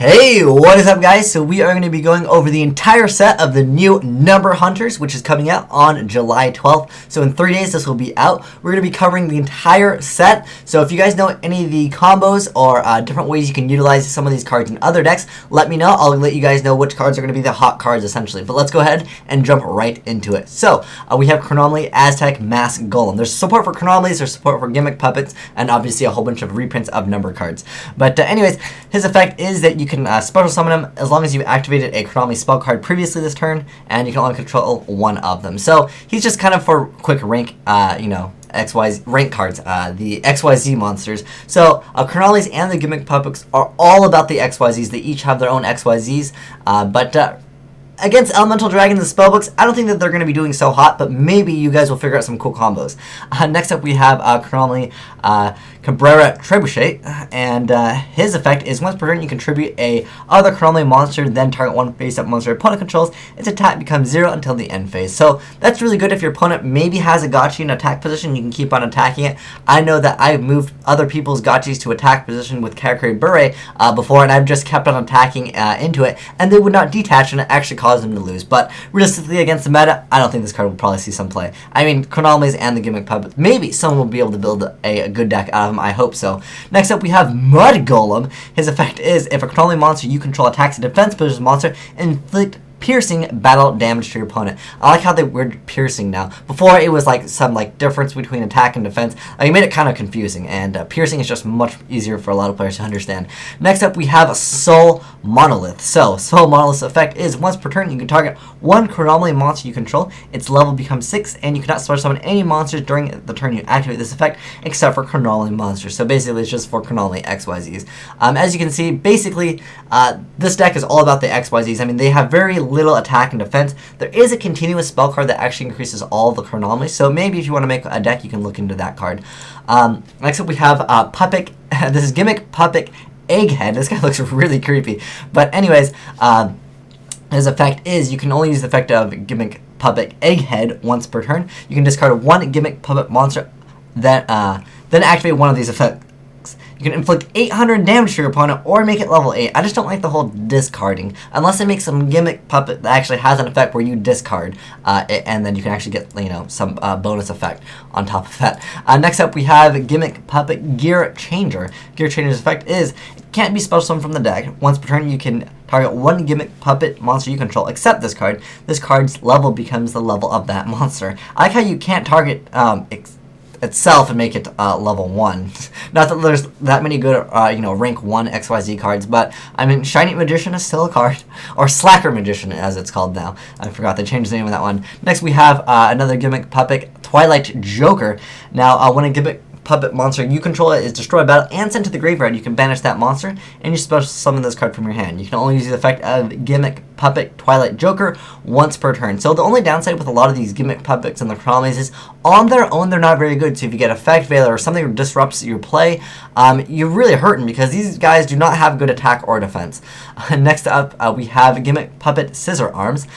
Hey, what is up guys? So we are going to be going over the entire set of the new Number Hunters, which is coming out on July 12th. So in 3 days this will be out. We're going to be covering the entire set. So if you guys know any of the combos or different ways you can utilize some of these cards in other decks, let me know. I'll let you guys know which cards are going to be the hot cards essentially. But let's go ahead and jump right into it. So we have Chronomaly, Aztec, Mass, Golem. There's support for Chronomalys, there's support for Gimmick Puppets, and obviously a whole bunch of reprints of number cards. But anyways, his effect is that you can special summon him as long as you've activated a Chronomaly spell card previously this turn, and you can only control one of them. So he's just kind of for quick rank, XYZ rank cards, the XYZ monsters. So Chronomalys and the Gimmick Puppets are all about the XYZs. They each have their own XYZs, but against Elemental Dragons and Spellbooks, I don't think that they're going to be doing so hot, but maybe you guys will figure out some cool combos. Next up, we have Chronomaly Cabrera Trebuchet, and his effect is once per turn you contribute a other Chronomaly monster, then target one face-up monster your opponent controls. Its attack becomes 0 until the end phase. So that's really good if your opponent maybe has a Gotchi in attack position. You can keep on attacking it. I know that I've moved other people's Gotchis to attack position with Karakuri Bure before, and I've just kept on attacking into it, and they would not detach, and it actually caused them to lose. But realistically, against the meta, I don't think this card will probably see some play. I mean, Chronomalys and the Gimmick Puppets, maybe someone will be able to build a good deck out of them. I hope so. Next up, we have Mud Golem. His effect is if a Chronomaly monster you control attacks a defense position monster, inflict piercing battle damage to your opponent. I like how they word piercing now. Before it was like some difference between attack and defense. You made it kind of confusing, and piercing is just much easier for a lot of players to understand. Next up, we have Soul Monolith. So Soul Monolith's effect is once per turn you can target one Chronomaly monster you control. Its level becomes 6, and you cannot special summon any monsters during the turn you activate this effect except for Chronomaly monsters. So basically, it's just for Chronomaly XYZs. As you can see, basically this deck is all about the XYZs. I mean, they have very little attack and defense. There is a continuous spell card that actually increases all the Chronomaly, so maybe if you want to make a deck, you can look into that card. Next up, we have Puppet. This is Gimmick Puppet Egghead. This guy looks really creepy. But anyways, his effect is you can only use the effect of Gimmick Puppet Egghead once per turn. You can discard one Gimmick Puppet monster, then activate one of these effects. You can inflict 800 damage to your opponent or make it level 8. I just don't like the whole discarding. Unless they make some Gimmick Puppet that actually has an effect where you discard and then you can actually get some bonus effect on top of that. Next up, we have Gimmick Puppet Gear Changer. Gear Changer's effect is it can't be special summoned from the deck. Once per turn, you can target one Gimmick Puppet monster you control except this card. This card's level becomes the level of that monster. I like how you can't target itself and make it level 1. Not that there's that many good rank 1 XYZ cards, but I mean Shiny Magician is still a card, or Slacker Magician as it's called now. I forgot they changed the name of that one. Next we have another Gimmick Puppet, Twilight Joker. Now when a Gimmick Puppet monster you control is destroyed battle and sent to the graveyard, you can banish that monster and you special summon this card from your hand. You can only use the effect of Gimmick Puppet Twilight Joker once per turn. So the only downside with a lot of these Gimmick Puppets and the Chronomalys is on their own they're not very good. So if you get Effect Veiler or something that disrupts your play, you're really hurting because these guys do not have good attack or defense. Next up, we have Gimmick Puppet Scissor Arms.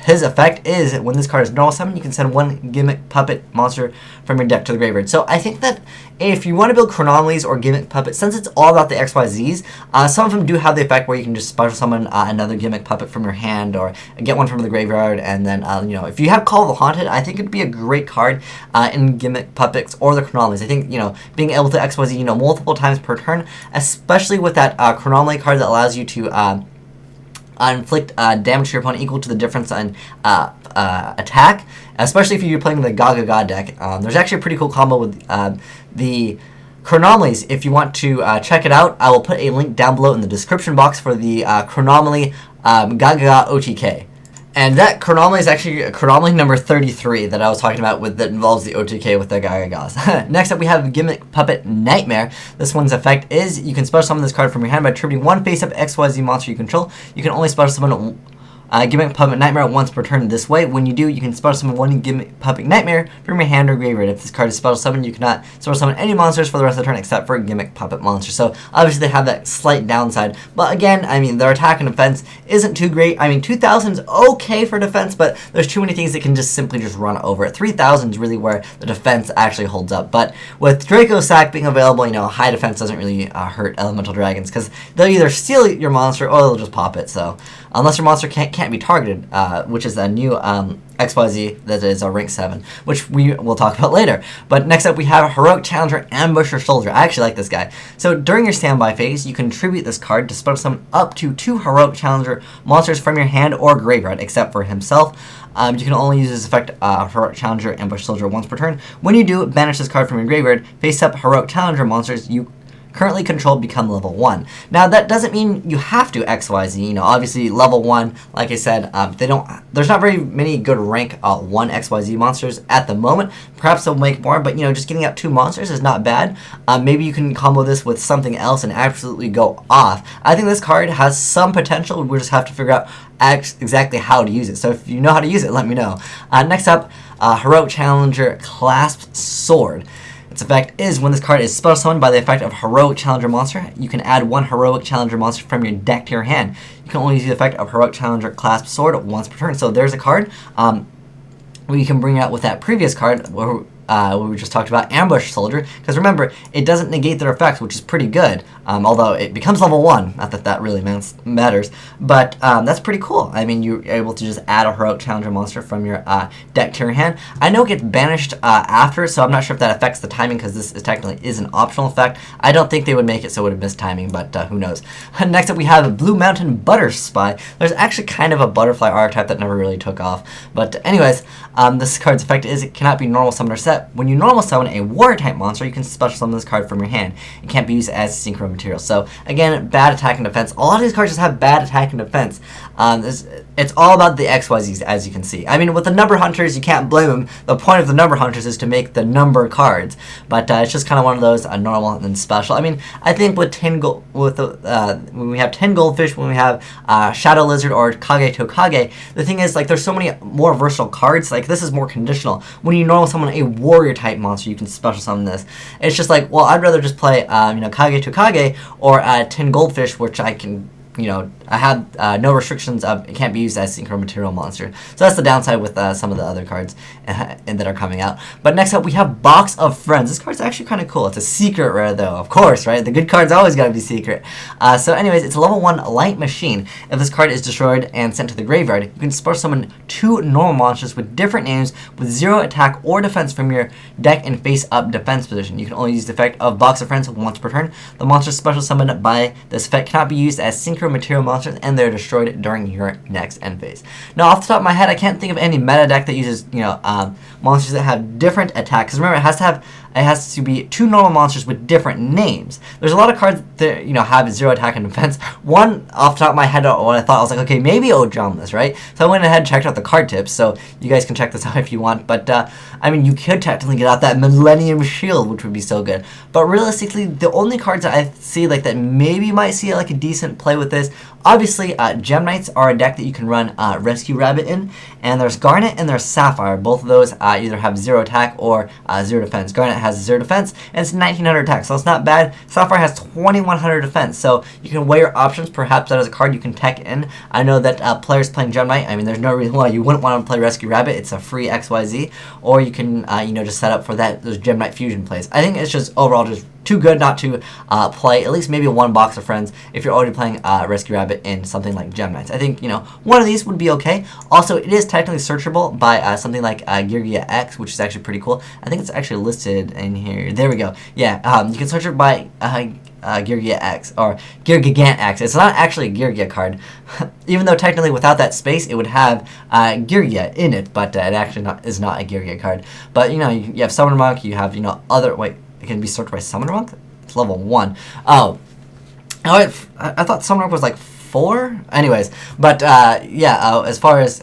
His effect is when this card is normal summon, you can send one Gimmick Puppet monster from your deck to the graveyard. So I think that if you want to build Chronomalys or Gimmick Puppet, since it's all about the XYZs, some of them do have the effect where you can just special summon another Gimmick Puppet from your hand or get one from the graveyard. And then, if you have Call of the Haunted, I think it'd be a great card in Gimmick Puppets or the Chronomalys. I think, being able to XYZ, multiple times per turn, especially with that Chronomaly card that allows you to inflict damage to your opponent equal to the difference in attack, especially if you're playing the GAGA deck. There's actually a pretty cool combo with the Chronomalys. If you want to check it out, I will put a link down below in the description box for the Chronomaly GAGA OTK. And that Chronomaly is actually Chronomaly number 33 that I was talking about that involves the OTK with the GAGAs. Next up, we have Gimmick Puppet Nightmare. This one's effect is you can special summon this card from your hand by attributing one face-up XYZ monster you control. You can only special summon Gimmick Puppet Nightmare once per turn this way. When you do, you can special summon one Gimmick Puppet Nightmare from your hand or graveyard. If this card is special summoned, you cannot special summon any monsters for the rest of the turn except for Gimmick Puppet monsters. So obviously they have that slight downside. But again, I mean, their attack and defense isn't too great. I mean, 2,000 is okay for defense, but there's too many things that can just simply just run over it. 3,000 is really where the defense actually holds up. But with Draco Sack being available, high defense doesn't really hurt Elemental Dragons, because they'll either steal your monster or they'll just pop it. So unless your monster can't be targeted, which is a new XYZ that is a rank 7, which we will talk about later. But next up we have Heroic Challenger Ambusher Soldier. I actually like this guy. So during your standby phase, you can tribute this card to special summon up to 2 Heroic Challenger monsters from your hand or graveyard, except for himself. You can only use this effect, Heroic Challenger Ambush Soldier, once per turn. When you do, banish this card from your graveyard. Face up Heroic Challenger monsters you currently controlled become level 1. Now that doesn't mean you have to XYZ. Obviously level 1, like I said, there's not very many good rank 1 XYZ monsters at the moment. Perhaps they'll make more, but just getting out 2 monsters is not bad. Maybe you can combo this with something else and absolutely go off. I think this card has some potential. We'll just have to figure out exactly how to use it. So if you know how to use it, let me know. Next up, Heroic Challenger Clasp Sword. Its effect is when this card is special summoned by the effect of Heroic Challenger monster, you can add 1 Heroic Challenger monster from your deck to your hand. You can only use the effect of Heroic Challenger Clasp Sword once per turn. So there's a card we can bring out with that previous card where we just talked about, Ambush Soldier, because remember, it doesn't negate their effects, which is pretty good, although it becomes level 1, not that that really matters, but that's pretty cool. I mean, you're able to just add a Heroic Challenger monster from your deck to your hand. I know it gets banished after, so I'm not sure if that affects the timing, because this technically is an optional effect. I don't think they would make it so it would have missed timing, but who knows. Next up, we have Blue Mountain Butter Spy. There's actually kind of a butterfly archetype that never really took off, but anyways, this card's effect is it cannot be normal summon or set. When you normal summon a water type monster, you can special summon this card from your hand. It can't be used as synchro material. So again, bad attack and defense. A lot of these cards just have bad attack and defense. It's all about the XYZs, as you can see. I mean, with the number hunters, you can't blame them. The point of the number hunters is to make the number cards, but it's just kind of one of those normal and then special. I mean, I think with when we have 10 goldfish, when we have Shadow Lizard or Kage to Kage, the thing is, like, there's so many more versatile cards. Like, this is more conditional. When you normal summon a warrior type monster, you can special summon this. It's just like, well, I'd rather just play Kage to Kage or 10 goldfish, which I can, I have no restrictions of it can't be used as synchro material monster. So that's the downside with some of the other cards that are coming out. But next up, we have Box of Friends. This card's actually kind of cool. It's a secret rare, though, of course, right? The good cards always got to be secret. So anyways, it's a level 1 light machine. If this card is destroyed and sent to the graveyard, you can special summon 2 normal monsters with different names with 0 attack or defense from your deck in face-up defense position. You can only use the effect of Box of Friends once per turn. The monsters special summoned by this effect cannot be used as synchro material monsters, and they're destroyed during your next end phase. Now, off the top of my head, I can't think of any meta deck that uses monsters that have different attacks. Because remember, it has to be 2 normal monsters with different names. There's a lot of cards that have 0 attack and defense. One off the top of my head, what I thought, I was like, okay, maybe it'll jump this, right? So I went ahead and checked out the card tips, so you guys can check this out if you want. But I mean, you could technically get out that Millennium Shield, which would be so good. But realistically, the only cards that I see like that maybe might see like a decent play with this, obviously, Gem Knights are a deck that you can run Rescue Rabbit in, and there's Garnet and there's Sapphire. Both of those either have 0 attack or 0 defense. Garnet has 0 defense, and it's 1900 attack, so it's not bad. Sapphire has 2100 defense, so you can weigh your options. Perhaps that is a card you can tech in. I know that players playing Gem Knight, I mean, there's no reason why you wouldn't want to play Rescue Rabbit. It's a free XYZ, or you can just set up for those Gem Knight fusion plays. I think it's just overall just too good not to play at least maybe 1 Box of Friends if you're already playing Rescue Rabbit in something like Gem Knights. I think one of these would be okay. Also, it is technically searchable by something like Girgia X, which is actually pretty cool. I think it's actually listed in here. There we go. Yeah, you can search it by Girgia X or Girgigant X. It's not actually a Girgia card, even though technically without that space it would have Girgia in it, but it actually is not a Girgia card. But you have Summoner Monk, you have other it can be searched by Summoner Monk. It's level 1. Oh, I thought Summoner Monk was like 4. Anyways, but yeah, as far as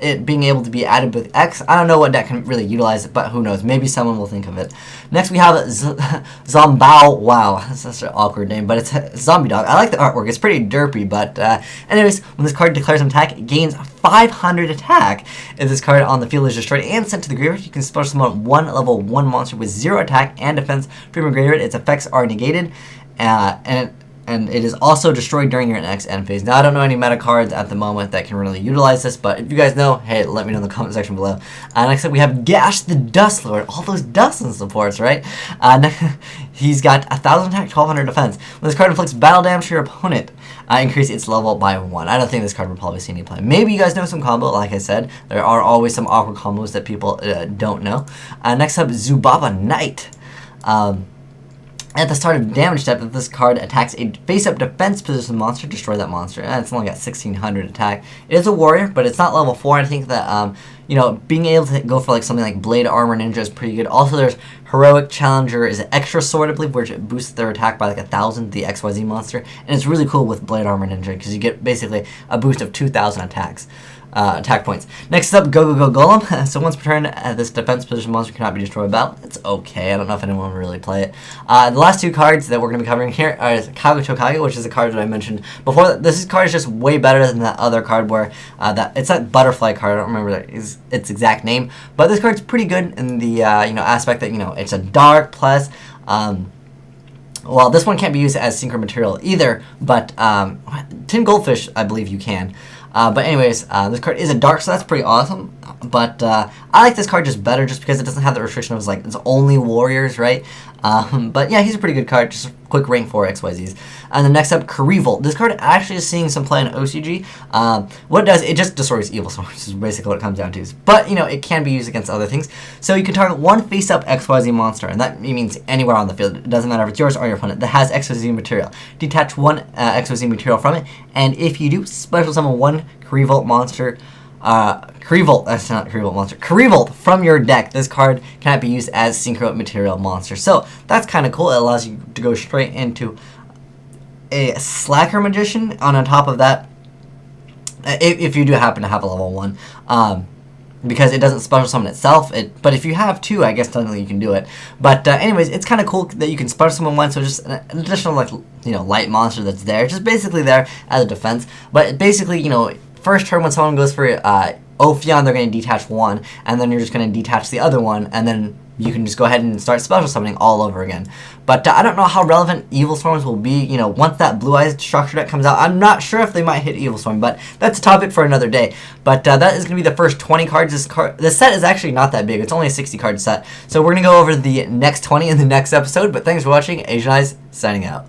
it being able to be added with X. I don't know what deck can really utilize it, but who knows? Maybe someone will think of it. Next we have Zombao. Wow, that's such an awkward name, but it's Zombie Dog. I like the artwork. It's pretty derpy, but anyways, when this card declares an attack, it gains 500 attack. If this card on the field is destroyed and sent to the graveyard, you can special summon one level 1 monster with 0 attack and defense from your graveyard. Its effects are negated, and it is also destroyed during your next end phase. Now, I don't know any meta cards at the moment that can really utilize this, but if you guys know, hey, let me know in the comment section below. Next up, we have Gash the Dust Lord. All those dust and supports, right? He's got 1,000 attack, 1,200 defense. When this card inflicts battle damage to your opponent, increase its level by 1. I don't think this card will probably see any play. Maybe you guys know some combo. Like I said, there are always some awkward combos that people don't know. Next up, Zubaba Knight. At the start of damage step, if this card attacks a face-up defense position monster, destroy that monster. It's only got 1,600 attack. It is a warrior, but it's not level 4. I think that, you know, being able to go for like something like Blade Armor Ninja is pretty good. Also, there's Heroic Challenger is an extra sword, I believe, which it boosts their attack by like 1,000, the XYZ monster. And it's really cool with Blade Armor Ninja because you get basically a boost of 2,000 attack points. Next up, Go Golem. So once per turn, this defense position monster cannot be destroyed by battle. It's okay. I don't know if anyone will really play it. The last two cards that we're going to be covering here are Kaga, which is a card that I mentioned before. This card is just way better than that other card where it's that butterfly card. I don't remember its exact name, but this card's pretty good in the you know, aspect that, you know, it's a dark plus. Well, this one can't be used as synchro material either, but Tin Goldfish, I believe you can. But anyways, this card is a dark, so that's pretty awesome. But I like this card just better just because it doesn't have the restriction of like it's only warriors, right? But yeah, he's a pretty good card. Just a quick rank 4 XYZs. And then next up, Revolt. This card actually is seeing some play in OCG. What it does, it just destroys evil swords, is basically what it comes down to. But, you know, it can be used against other things. So you can target one face-up XYZ monster, and that means anywhere on the field. It doesn't matter if it's yours or your opponent that has XYZ material. Detach one XYZ material from it, and if you do, special summon one Revolt monster. That's not Revolt monster. Revolt from your deck. This card cannot be used as synchro material monster. So that's kind of cool. It allows you to go straight into a Slacker Magician. On top of that, if you do happen to have a level 1, because it doesn't special summon itself. But if you have 2, I guess technically you can do it. But anyways, it's kind of cool that you can special summon 1. So just an additional, like, you know, light monster that's there, just basically there as a defense. But basically, you know, first turn when someone goes for Ophion, they're going to detach 1, and then you're just going to detach the other one, and then you can just go ahead and start special summoning all over again. But I don't know how relevant Evil Storms will be, you know, once that Blue Eyes structure deck comes out. I'm not sure if they might hit Evil Storm, but that's a topic for another day. But that is going to be the first 20 cards. This set is actually not that big. It's only a 60 card set. So we're going to go over the next 20 in the next episode, but thanks for watching. Asian Eyes, signing out.